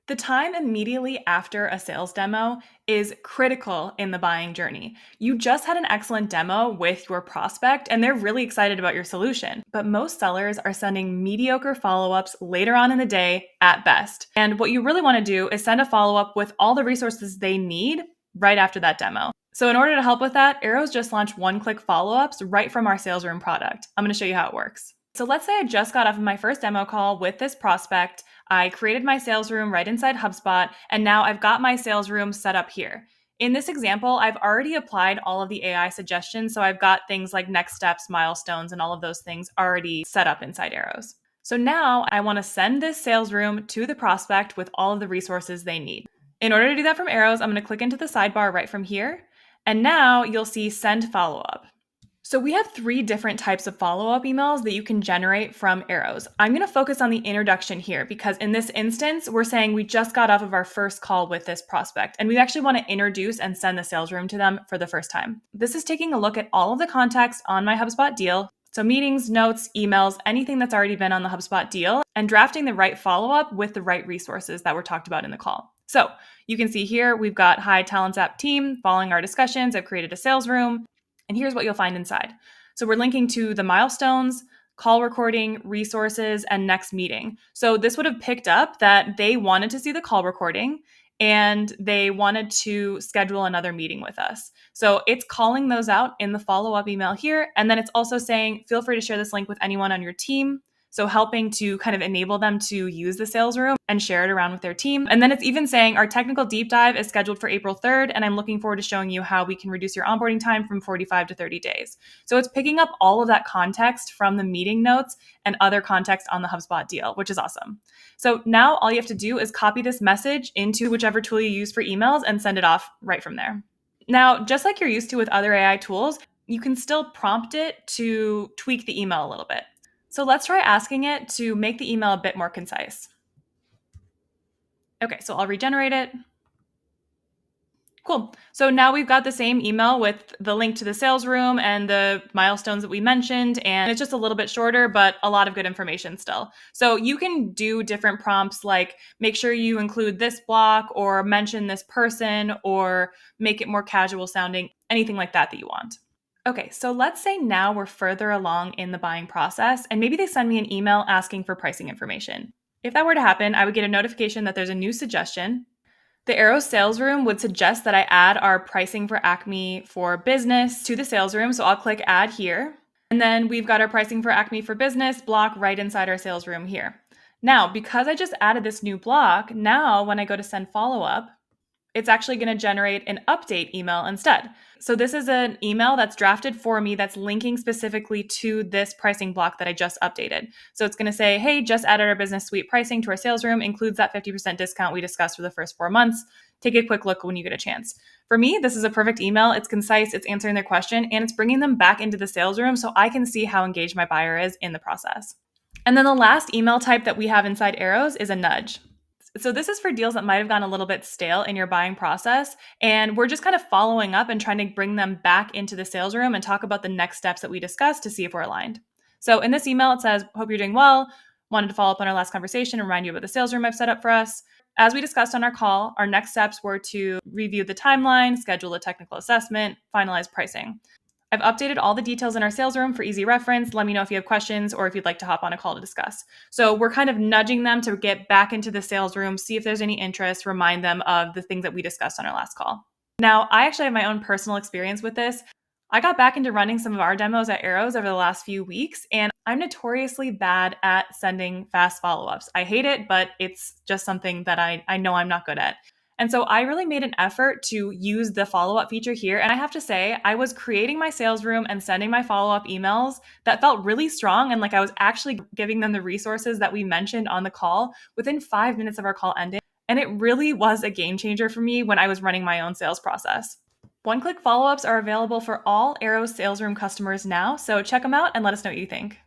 The time immediately after a sales demo is critical in the buying journey. You just had an excellent demo with your prospect and they're really excited about your solution. But most sellers are sending mediocre follow-ups later on in the day at best. And what you really want to do is send a follow-up with all the resources they need right after that demo. So in order to help with that, Arrow's just launched one-click follow-ups right from our sales room product. I'm going to show you how it works. So let's say I just got off of my first demo call with this prospect. I created my sales room right inside HubSpot, and now I've got my sales room set up here. In this example, I've already applied all of the AI suggestions, so I've got things like next steps, milestones, and all of those things already set up inside Arrows. So now I want to send this sales room to the prospect with all of the resources they need. In order to do that from Arrows, I'm going to click into the sidebar right from here, and now you'll see Send Follow-Up. So we have 3 different types of follow-up emails that you can generate from Arrows. I'm going to focus on the introduction here because in this instance, we're saying we just got off of our first call with this prospect and we actually want to introduce and send the sales room to them for the first time. This is taking a look at all of the context on my HubSpot deal. So meetings, notes, emails, anything that's already been on the HubSpot deal and drafting the right follow-up with the right resources that were talked about in the call. So you can see here, we've got Hi Talents App team. Following our discussions, I've created a sales room. And here's what you'll find inside. So we're linking to the milestones, call recording, resources, and next meeting. So this would have picked up that they wanted to see the call recording and they wanted to schedule another meeting with us. So it's calling those out in the follow-up email here. And then it's also saying, feel free to share this link with anyone on your team. So helping to kind of enable them to use the sales room and share it around with their team. And then it's even saying our technical deep dive is scheduled for April 3rd, and I'm looking forward to showing you how we can reduce your onboarding time from 45 to 30 days. So it's picking up all of that context from the meeting notes and other context on the HubSpot deal, which is awesome. So now all you have to do is copy this message into whichever tool you use for emails and send it off right from there. Now, just like you're used to with other AI tools, you can still prompt it to tweak the email a little bit. So let's try asking it to make the email a bit more concise. Okay, so I'll regenerate it. Cool. So now we've got the same email with the link to the sales room and the milestones that we mentioned, and it's just a little bit shorter, but a lot of good information still. So you can do different prompts like make sure you include this block or mention this person or make it more casual sounding, anything like that you want. Okay, so let's say now we're further along in the buying process and maybe they send me an email asking for pricing information. If that were to happen, I would get a notification that there's a new suggestion. The Arrow sales room would suggest that I add our pricing for Acme for business to the sales room. So I'll click add here. And then we've got our pricing for Acme for business block right inside our sales room here. Now, because I just added this new block, now when I go to send follow-up, it's actually going to generate an update email instead. So this is an email that's drafted for me that's linking specifically to this pricing block that I just updated. So it's going to say, hey, just added our business suite pricing to our sales room, includes that 50% discount we discussed for the first 4 months. Take a quick look when you get a chance. For me, this is a perfect email. It's concise, it's answering their question, and it's bringing them back into the sales room so I can see how engaged my buyer is in the process. And then the last email type that we have inside Arrows is a nudge. So this is for deals that might have gone a little bit stale in your buying process. And we're just kind of following up and trying to bring them back into the sales room and talk about the next steps that we discussed to see if we're aligned. So in this email, it says, hope you're doing well. Wanted to follow up on our last conversation and remind you about the sales room I've set up for us. As we discussed on our call, our next steps were to review the timeline, schedule a technical assessment, finalize pricing. I've updated all the details in our sales room for easy reference. Let me know if you have questions or if you'd like to hop on a call to discuss. So we're kind of nudging them to get back into the sales room, see if there's any interest, remind them of the things that we discussed on our last call. Now, I actually have my own personal experience with this. I got back into running some of our demos at Arrows over the last few weeks, and I'm notoriously bad at sending fast follow-ups. I hate it, but it's just something that I know I'm not good at. And so I really made an effort to use the follow-up feature here. And I have to say, I was creating my sales room and sending my follow-up emails that felt really strong. And like I was actually giving them the resources that we mentioned on the call within 5 minutes of our call ending. And it really was a game changer for me when I was running my own sales process. One-click follow-ups are available for all Arrow sales room customers now. So check them out and let us know what you think.